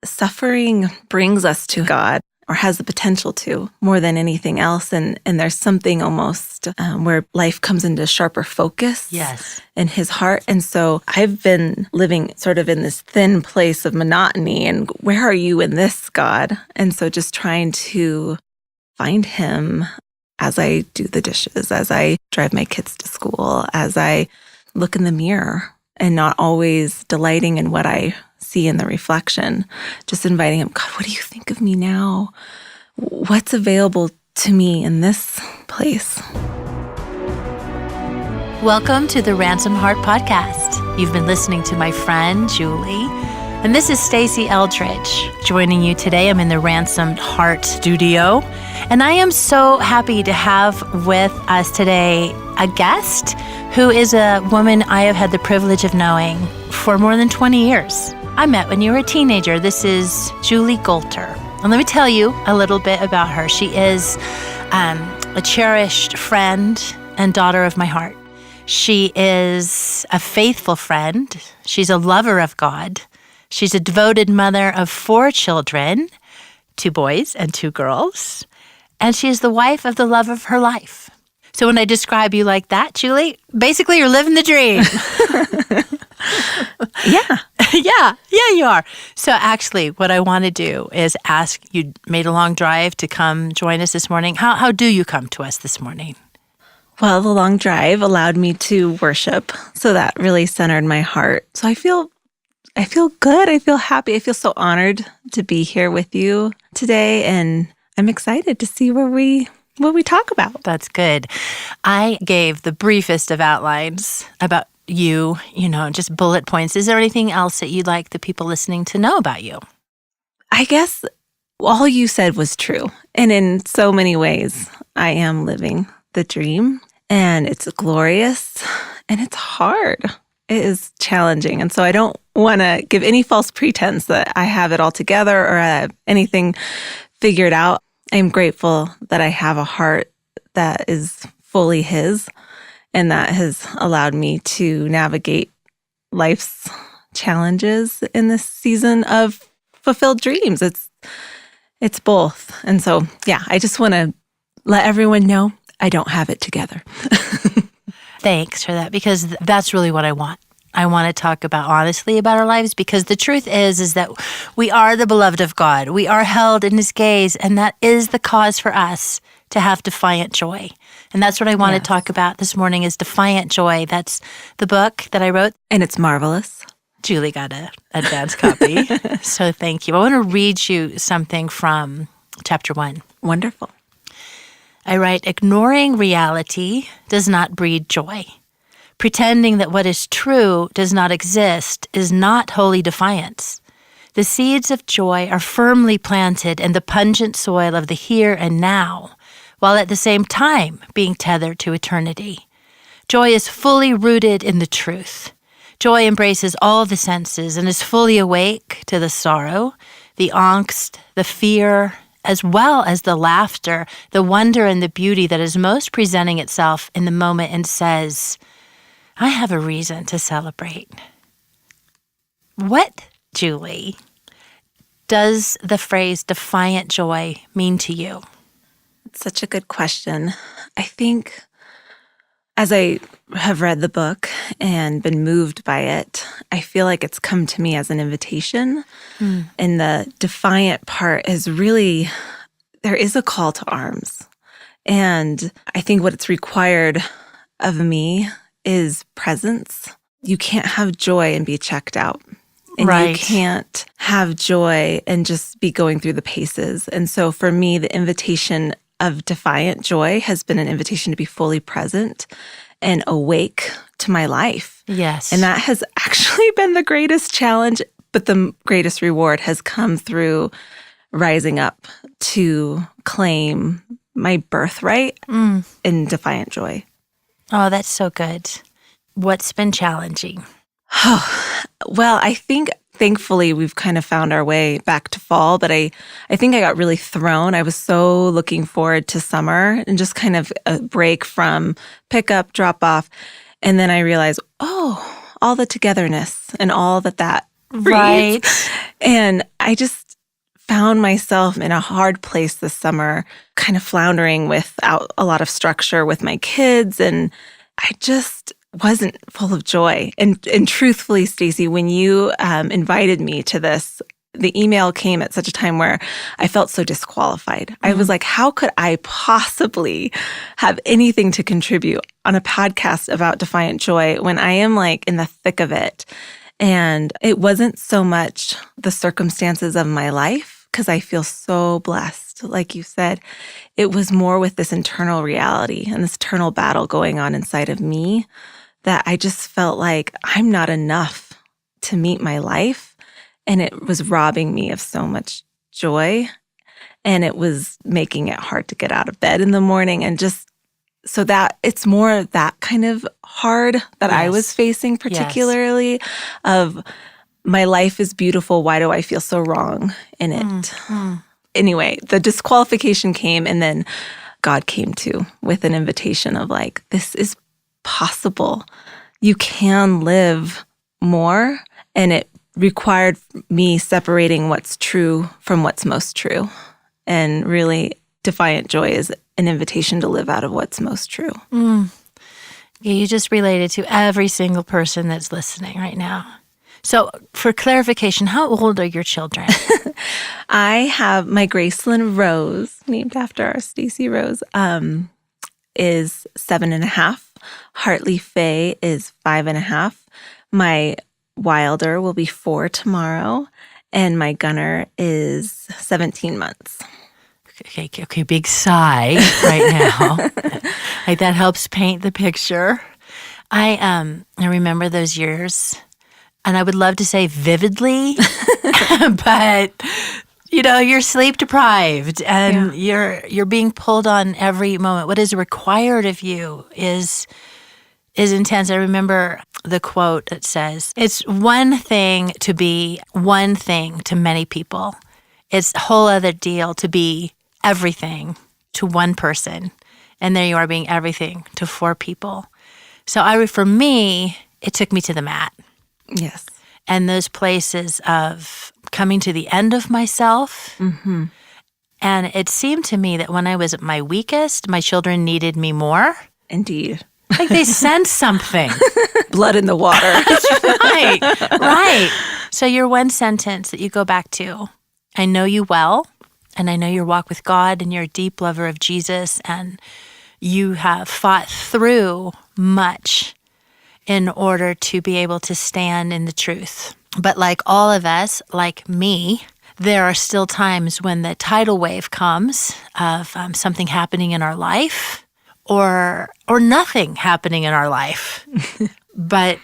suffering brings us to God, or has the potential to, more than anything else. And there's something almost where life comes into sharper focus in his heart. And so I've been living sort of in this thin place of monotony. And where are you in this, God? And so just trying to find him as I do the dishes, as I drive my kids to school, as I look in the mirror, and not always delighting in what I see in the reflection, just inviting him, God, what do you think of me now? What's available to me in this place? Welcome to the Ransom Heart Podcast. You've been listening to my friend, Julie, and this is Stasi Eldridge joining you today. I'm in the Ransomed Heart studio, and I am so happy to have with us today a guest who is a woman I have had the privilege of knowing for more than 20 years. I met when you were a teenager. This is Julie Golter. And let me tell you a little bit about her. She is a cherished friend and daughter of my heart. She is a faithful friend. She's a lover of God. She's a devoted mother of 4 children, 2 boys and 2 girls. And she is the wife of the love of her life. So when I describe you like that, Julie, basically you're living the dream. Yeah, you are. So actually, what I want to do is ask, you made a long drive to come join us this morning. How do you come to us this morning? Well, the long drive allowed me to worship, so that really centered my heart. So I feel good. I feel happy. I feel so honored to be here with you today, and I'm excited to see what we talk about. That's good. I gave the briefest of outlines about you, just bullet points. Is there anything else that you'd like the people listening to know about you? I guess all you said was true. And in so many ways, I am living the dream, and it's glorious, and it's hard. It is challenging. And so I don't want to give any false pretense that I have it all together or I have anything figured out. I'm grateful that I have a heart that is fully his, and that has allowed me to navigate life's challenges in this season of fulfilled dreams. It's both. And so, I just want to let everyone know I don't have it together. Thanks for that, because that's really what I want. I want to talk honestly about our lives, because the truth is that we are the beloved of God. We are held in his gaze, and that is the cause for us to have defiant joy. And that's what I want to talk about this morning is Defiant Joy. That's the book that I wrote. And it's marvelous. Julie got an advance copy. So thank you. I want to read you something from chapter 1. Wonderful. I write, ignoring reality does not breed joy. Pretending that what is true does not exist is not holy defiance. The seeds of joy are firmly planted in the pungent soil of the here and now, while at the same time being tethered to eternity. Joy is fully rooted in the truth. Joy embraces all the senses and is fully awake to the sorrow, the angst, the fear, as well as the laughter, the wonder and the beauty that is most presenting itself in the moment and says, I have a reason to celebrate. What, Julie, does the phrase defiant joy mean to you? It's such a good question. I think as I have read the book and been moved by it, I feel like it's come to me as an invitation. And the defiant part is really, there is a call to arms. And I think what it's required of me is presence. You can't have joy and be checked out. And you can't have joy and just be going through the paces. And so for me, the invitation of Defiant Joy has been an invitation to be fully present and awake to my life. Yes. And that has actually been the greatest challenge, but the greatest reward has come through rising up to claim my birthright in Defiant Joy. Oh, that's so good. What's been challenging? Well, I think thankfully we've kind of found our way back to fall, but I think I got really thrown. I was so looking forward to summer and just kind of a break from pick up, drop off. And then I realized, all the togetherness and all that breeds. Right. And I just found myself in a hard place this summer, kind of floundering without a lot of structure with my kids. And I just wasn't full of joy. And truthfully, Stasi, when you invited me to this, the email came at such a time where I felt so disqualified. I was like, how could I possibly have anything to contribute on a podcast about Defiant Joy when I am like in the thick of it? And it wasn't so much the circumstances of my life, because I feel so blessed. Like you said, it was more with this internal reality and this internal battle going on inside of me that I just felt like I'm not enough to meet my life. And it was robbing me of so much joy. And it was making it hard to get out of bed in the morning. And just so that it's more that kind of hard that I was facing, particularly of my life is beautiful. Why do I feel so wrong in it? Anyway, the disqualification came, and then God came too with an invitation of like, this is possible. You can live more. And it required me separating what's true from what's most true. And really, Defiant Joy is an invitation to live out of what's most true. Yeah, you just related to every single person that's listening right now. So for clarification, how old are your children? I have my Gracelyn Rose, named after our Stacey Rose, is 7.5. Hartley Faye is 5.5. My Wilder will be 4 tomorrow, and my Gunner is 17 months. Okay, big sigh right now. Like that helps paint the picture. I remember those years, and I would love to say vividly, but you're sleep deprived, and you're being pulled on every moment. What is required of you is intense. I remember the quote that says, "It's one thing to be one thing to many people. It's a whole other deal to be everything to one person." And there you are being everything to 4 people. So for me, it took me to the mat. Yes. And those places of coming to the end of myself. Mm-hmm. And it seemed to me that when I was at my weakest, my children needed me more. Indeed. Like they sensed something. Blood in the water. Right. So your one sentence that you go back to, I know you well, and I know your walk with God, and you're a deep lover of Jesus, and you have fought through much in order to be able to stand in the truth. But like all of us, like me, there are still times when the tidal wave comes of something happening in our life, or nothing happening in our life. but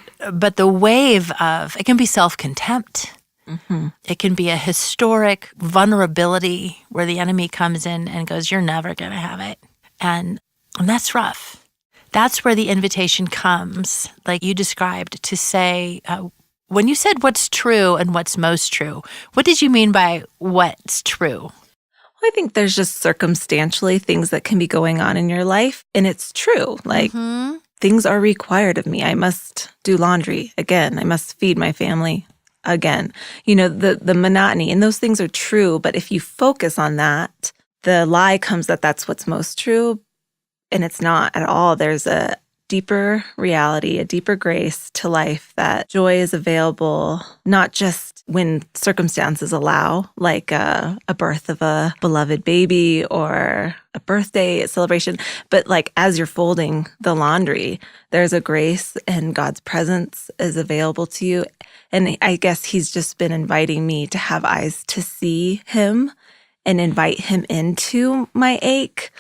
the wave of, it can be self-contempt. Mm-hmm. It can be a historic vulnerability where the enemy comes in and goes, you're never going to have it. And that's rough. That's where the invitation comes, like you described, to say, when you said what's true and what's most true, what did you mean by what's true? I think there's just circumstantially things that can be going on in your life, and it's true. Like, things are required of me. I must do laundry again. I must feed my family again. The monotony, and those things are true. But if you focus on that, the lie comes that that's what's most true, and it's not at all. There's a deeper reality, a deeper grace to life, that joy is available, not just when circumstances allow, like a birth of a beloved baby or a birthday celebration, but like as you're folding the laundry, there's a grace and God's presence is available to you. And I guess he's just been inviting me to have eyes to see him and invite him into my ache,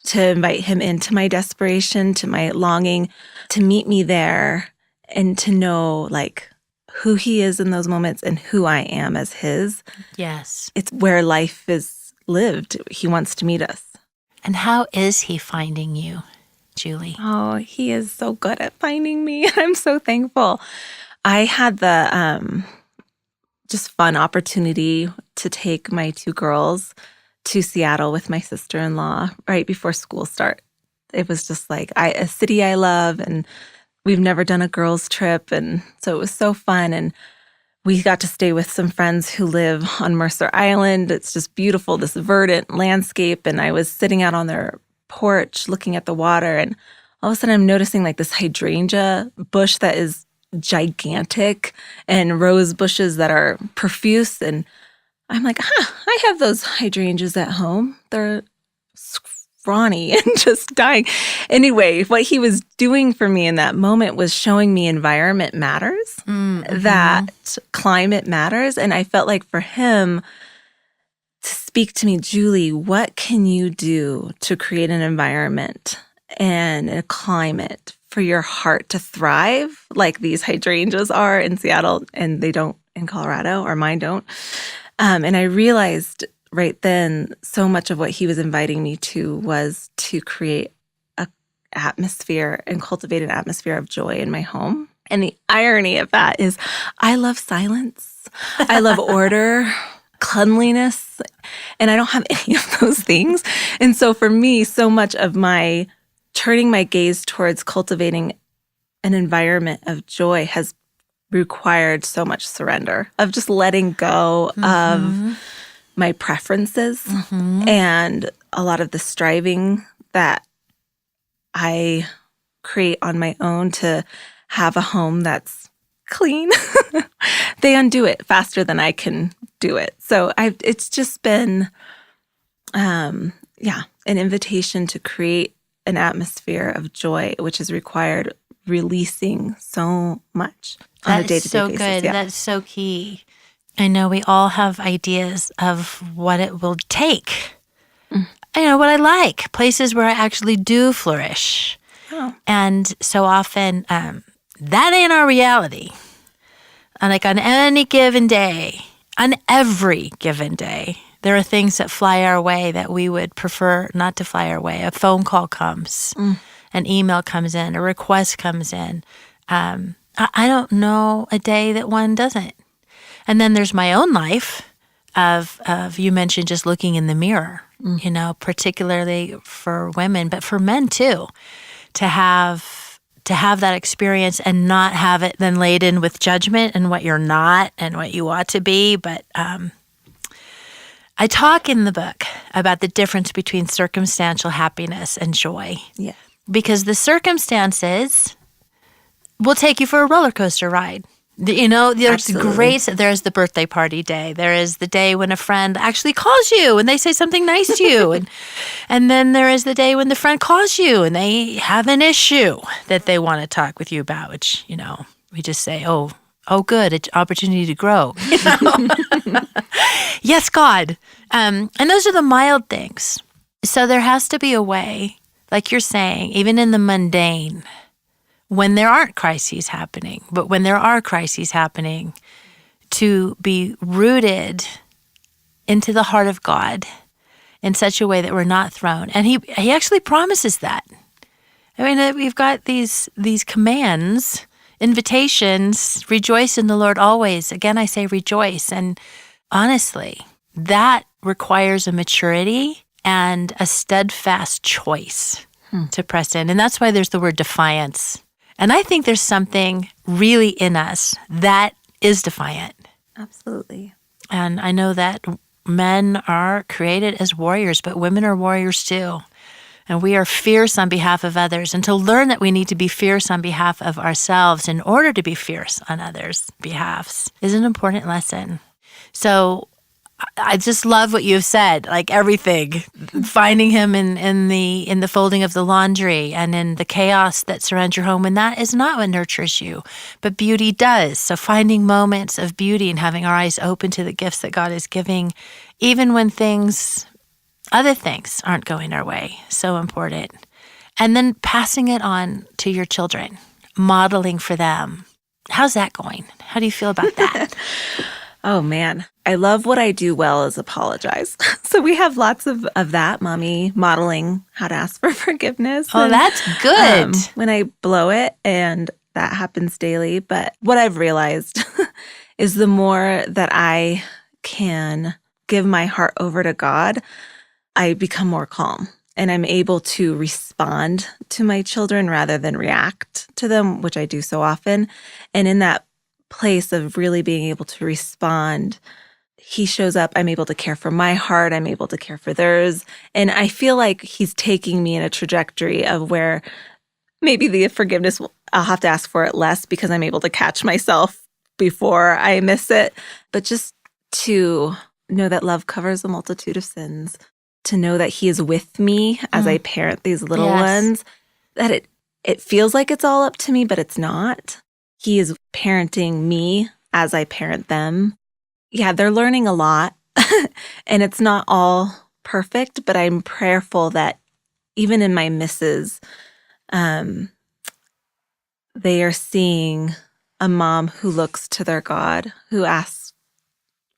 to invite him into my desperation, to my longing, to meet me there, and to know like who he is in those moments and who I am as his. Yes. It's where life is lived. He wants to meet us. And how is he finding you, Julie? Oh, he is so good at finding me. I'm so thankful. I had the just fun opportunity to take my 2 girls to Seattle with my sister-in-law right before school start. It was just like a city I love, and we've never done a girls trip, and so it was so fun. And we got to stay with some friends who live on Mercer Island. It's just beautiful, this verdant landscape. And I was sitting out on their porch looking at the water. And all of a sudden I'm noticing like this hydrangea bush that is gigantic and rose bushes that are profuse. And I'm like, I have those hydrangeas at home. They're scrawny and just dying. Anyway, what he was doing for me in that moment was showing me environment matters, that climate matters. And I felt like for him to speak to me, Julie, what can you do to create an environment and a climate for your heart to thrive like these hydrangeas are in Seattle and they don't in Colorado, or mine don't. And I realized right then, so much of what he was inviting me to was to create an atmosphere and cultivate an atmosphere of joy in my home. And the irony of that is I love silence. I love order, cleanliness, and I don't have any of those things. And so for me, so much of my turning my gaze towards cultivating an environment of joy has required so much surrender, of just letting go of my preferences and a lot of the striving that I create on my own to have a home that's clean. They undo it faster than I can do it. So it's just been, an invitation to create an atmosphere of joy, which has required releasing so much on a day-to-day basis. That's so good. Yeah. That's so key. I know we all have ideas of what it will take. I know what I like, places where I actually do flourish. Oh. And so often, that ain't our reality. And like on any given day, on every given day, there are things that fly our way that we would prefer not to fly our way. A phone call comes, an email comes in, a request comes in. I don't know a day that one doesn't. And then there's my own life of you mentioned just looking in the mirror, particularly for women, but for men too, to have that experience and not have it then laden with judgment and what you're not and what you ought to be. But I talk in the book about the difference between circumstantial happiness and joy. Yeah. Because the circumstances will take you for a roller coaster ride. There's there's the birthday party day. There is the day when a friend actually calls you and they say something nice to you. And then there is the day when the friend calls you and they have an issue that they want to talk with you about, which, we just say, oh, good, an opportunity to grow. Yes, God. And those are the mild things. So there has to be a way, like you're saying, even in the mundane, when there aren't crises happening, but when there are crises happening, to be rooted into the heart of God in such a way that we're not thrown. And he actually promises that. I mean, we've got these commands, invitations, rejoice in the Lord always. Again, I say rejoice. And honestly, that requires a maturity and a steadfast choice to press in. And that's why there's the word defiance. And I think there's something really in us that is defiant. Absolutely. And I know that men are created as warriors, but women are warriors too. And we are fierce on behalf of others. And to learn that we need to be fierce on behalf of ourselves in order to be fierce on others' behalfs is an important lesson. So I just love what you've said, like everything, finding him in the folding of the laundry and in the chaos that surrounds your home. And that is not what nurtures you, but beauty does. So finding moments of beauty and having our eyes open to the gifts that God is giving, even when other things aren't going our way, so important. And then passing it on to your children, modeling for them. How's that going? How do you feel about that? Oh, man. I love what I do well is apologize. So we have lots of that, mommy modeling how to ask for forgiveness. Oh, that's good. When I blow it, and that happens daily. But what I've realized is the more that I can give my heart over to God, I become more calm. And I'm able to respond to my children rather than react to them, which I do so often. And in that place of really being able to respond. He shows up, I'm able to care for my heart, I'm able to care for theirs. And I feel like he's taking me in a trajectory of where maybe the forgiveness, I'll have to ask for it less because I'm able to catch myself before I miss it. But just to know that love covers a multitude of sins, to know that he is with me as I parent these little ones, that it feels like it's all up to me, but it's not. He is parenting me as I parent them. Yeah, they're learning a lot and it's not all perfect, but I'm prayerful that even in my misses, they are seeing a mom who looks to their God, who asks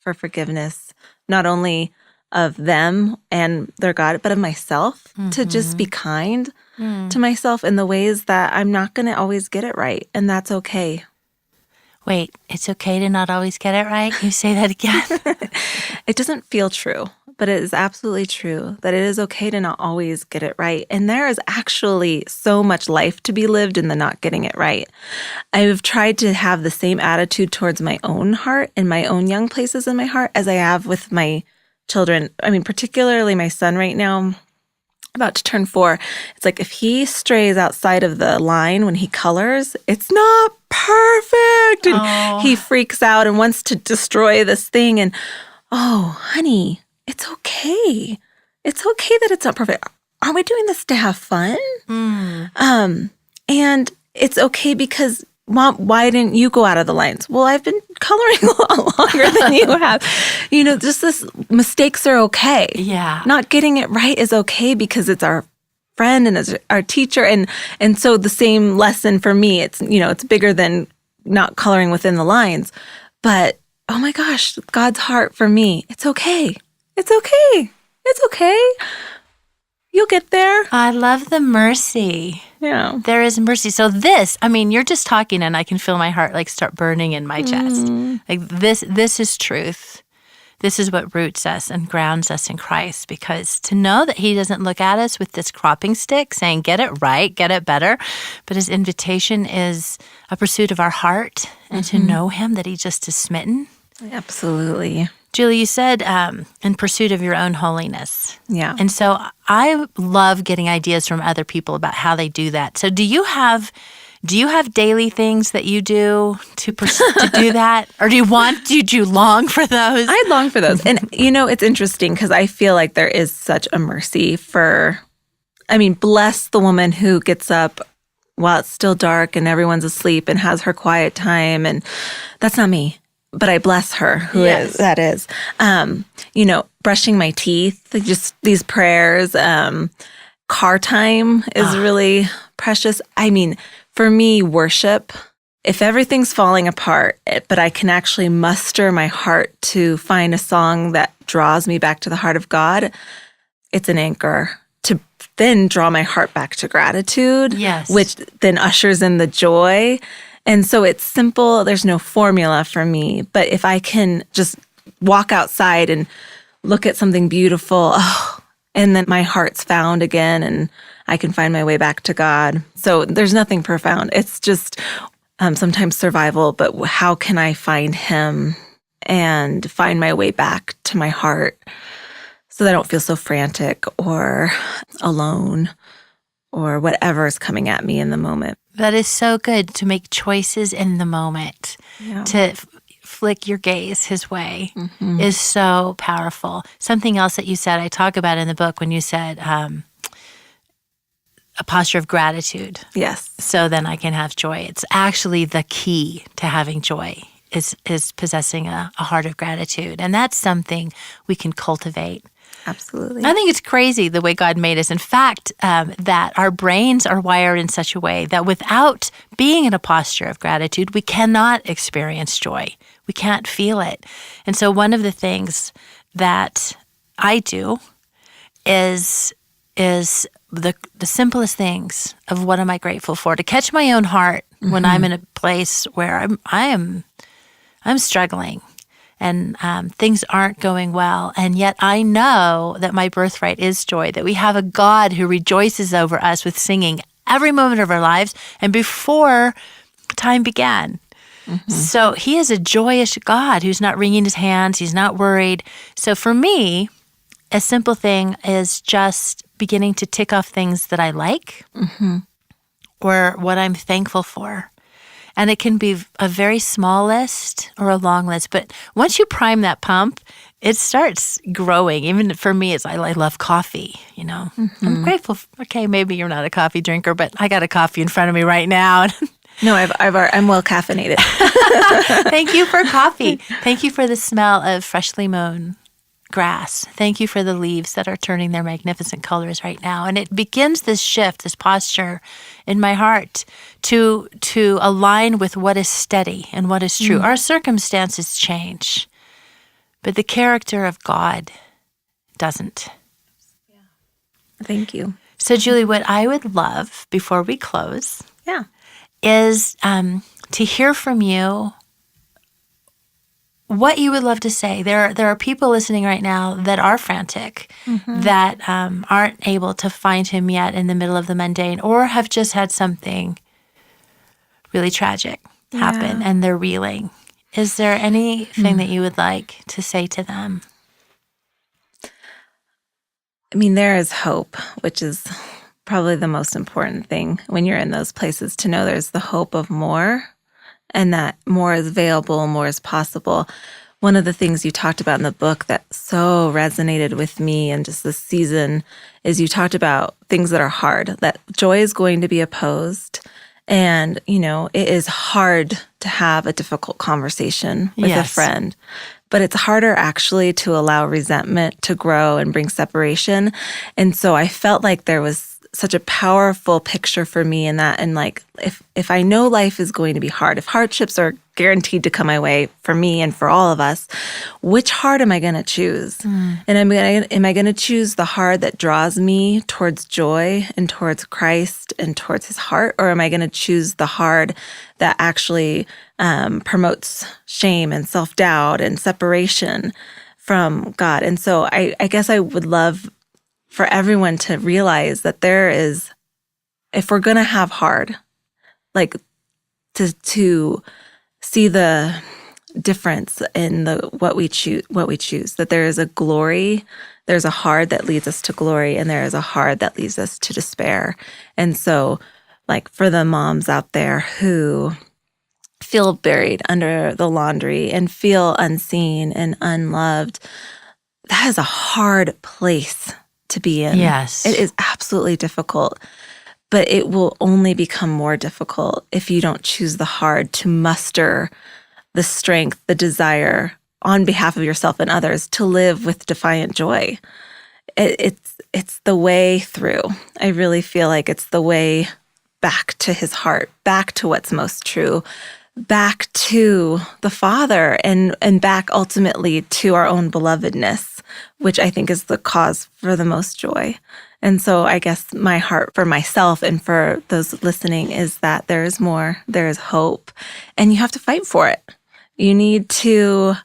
for forgiveness, not only of them and their God, but of myself, to just be kind to myself in the ways that I'm not going to always get it right. And that's okay. Wait, it's okay to not always get it right? Can you say that again? It doesn't feel true, but it is absolutely true that it is okay to not always get it right. And there is actually so much life to be lived in the not getting it right. I've tried to have the same attitude towards my own heart and my own young places in my heart as I have with my children. I mean, particularly my son right now, about to turn 4. It's like if he strays outside of the line when he colors, it's not perfect. And he freaks out and wants to destroy this thing. And, oh, honey, it's okay. It's okay that it's not perfect. Aren't we doing this to have fun? And it's okay because, Mom, why didn't you go out of the lines? Well, I've been coloring a lot longer than you have. Just this, mistakes are okay. Yeah. Not getting it right is okay because it's our friend and it's our teacher. And so the same lesson for me, it's bigger than not coloring within the lines. But, oh my gosh, God's heart for me, it's okay. It's okay. It's okay. You'll get there. I love the mercy. Yeah. There is mercy. So you're just talking and I can feel my heart start burning in my chest. This is truth. This is what roots us and grounds us in Christ, because to know that he doesn't look at us with this cropping stick saying, get it right, get it better, but his invitation is a pursuit of our heart and to know him, that he just is smitten. Absolutely. Julie, you said in pursuit of your own holiness. Yeah. And so I love getting ideas from other people about how they do that. So do you have daily things that you do to do that? Or do you long for those? I long for those. And, it's interesting because I feel like there is such a mercy bless the woman who gets up while it's still dark and everyone's asleep and has her quiet time. And that's not me. But I bless her, that is. Brushing my teeth, just these prayers. Car time is really precious. For me, worship, if everything's falling apart, but I can actually muster my heart to find a song that draws me back to the heart of God, it's an anchor to then draw my heart back to gratitude, which then ushers in the joy. And so it's simple. There's no formula for me. But if I can just walk outside and look at something beautiful, and then my heart's found again and I can find my way back to God. So there's nothing profound. It's just sometimes survival, but how can I find him and find my way back to my heart so that I don't feel so frantic or alone or whatever is coming at me in the moment. That is so good, to make choices in the moment, to flick your gaze his way is so powerful. Something else that you said, I talk about in the book when you said a posture of gratitude. Yes. So then I can have joy. It's actually the key to having joy is possessing a heart of gratitude. And that's something we can cultivate. Absolutely. I think it's crazy the way God made us. In fact, that our brains are wired in such a way that without being in a posture of gratitude, we cannot experience joy. We can't feel it. And so one of the things that I do is the simplest things of what am I grateful for, to catch my own heart when I'm in a place where I'm struggling. And things aren't going well. And yet I know that my birthright is joy, that we have a God who rejoices over us with singing every moment of our lives and before time began. So he is a joyous God who's not wringing his hands. He's not worried. So for me, a simple thing is just beginning to tick off things that I like or what I'm thankful for. And it can be a very small list or a long list. But once you prime that pump, it starts growing. Even for me, I love coffee, I'm grateful. Okay, maybe you're not a coffee drinker, but I got a coffee in front of me right now. No, I'm well caffeinated. Thank you for coffee. Thank you for the smell of freshly mown grass. Thank you for the leaves that are turning their magnificent colors right now. And it begins this shift, this posture in my heart to align with what is steady and what is true. Our circumstances change, but the character of God doesn't. Thank you. So, Julie, what I would love before we close is to hear from you what you would love to say. There are people listening right now that are frantic, that aren't able to find him yet in the middle of the mundane, or have just had something really tragic happen and they're reeling. Is there anything that you would like to say to them? I mean, there is hope, which is probably the most important thing when you're in those places, to know there's the hope of more, and that more is available, more is possible. One of the things you talked about in the book that so resonated with me in just this season is you talked about things that are hard, that joy is going to be opposed. And, it is hard to have a difficult conversation with a friend, but it's harder actually to allow resentment to grow and bring separation. And so I felt like there was such a powerful picture for me in that. And like, if I know life is going to be hard, if hardships are guaranteed to come my way for me and for all of us, which heart am I going to choose? And am I going to choose the heart that draws me towards joy and towards Christ and towards his heart? Or am I going to choose the heart that actually promotes shame and self-doubt and separation from God? And so I guess I would love for everyone to realize that there is, if we're going to have hard, like to see the difference in what we choose, that there is a glory, there's a hard that leads us to glory, and there is a hard that leads us to despair. And so, like, for the moms out there who feel buried under the laundry and feel unseen and unloved, that is a hard place to be in. Yes. It is absolutely difficult, but it will only become more difficult if you don't choose the hard to muster the strength, the desire on behalf of yourself and others to live with defiant joy. It's the way through. I really feel like it's the way back to his heart, back to what's most true, back to the Father, and back ultimately to our own belovedness, which I think is the cause for the most joy. And so I guess my heart for myself and for those listening is that there is more, there is hope, and you have to fight for it. You need to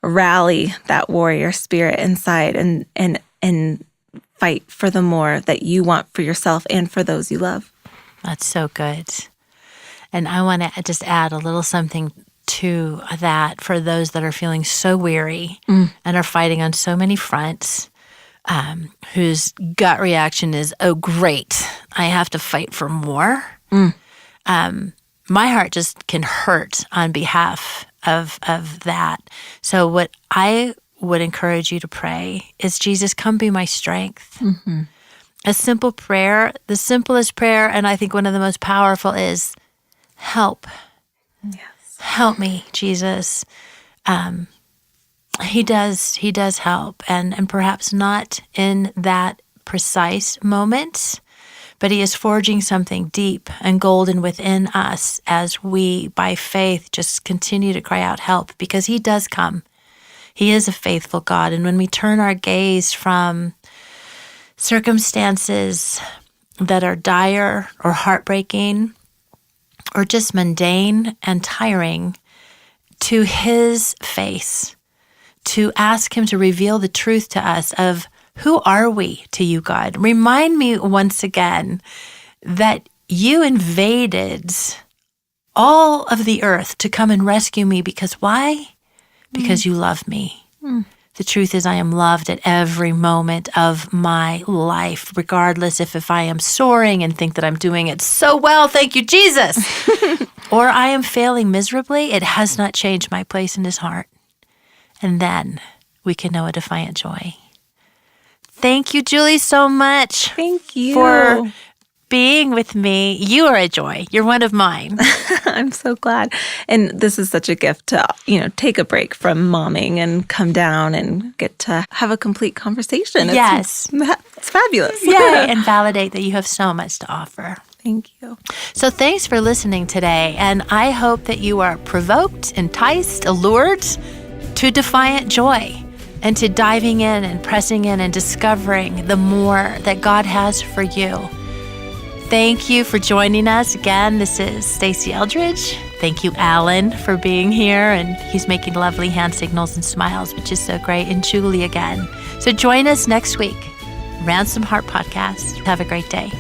rally that warrior spirit inside and fight for the more that you want for yourself and for those you love. That's so good. And I want to just add a little something to that for those that are feeling so weary and are fighting on so many fronts, whose gut reaction is, oh, great, I have to fight for more. My heart just can hurt on behalf of that. So what I would encourage you to pray is, Jesus, come be my strength. A simple prayer, the simplest prayer, and I think one of the most powerful, is help. Yes. Help me, Jesus. He does help, and perhaps not in that precise moment, but he is forging something deep and golden within us as we, by faith, just continue to cry out help, because he does come. He is a faithful God, and when we turn our gaze from circumstances that are dire or heartbreaking or just mundane and tiring to his face, to ask him to reveal the truth to us of, who are we to you, God? Remind me once again that you invaded all of the earth to come and rescue me. Because why? Because you love me. The truth is I am loved at every moment of my life, regardless if I am soaring and think that I'm doing it so well, thank you, Jesus, or I am failing miserably. It has not changed my place in his heart. And then we can know a defiant joy. Thank you, Julie, so much. Thank you for being with me. You are a joy. You're one of mine. I'm so glad. And this is such a gift to, take a break from momming and come down and get to have a complete conversation. Yes. It's fabulous. Yay. And validate that you have so much to offer. Thank you. So thanks for listening today. And I hope that you are provoked, enticed, allured to defiant joy and to diving in and pressing in and discovering the more that God has for you. Thank you for joining us. Again, this is Stasi Eldridge. Thank you, Alan, for being here. And he's making lovely hand signals and smiles, which is so great. And Julie again. So join us next week. Ransom Heart Podcast. Have a great day.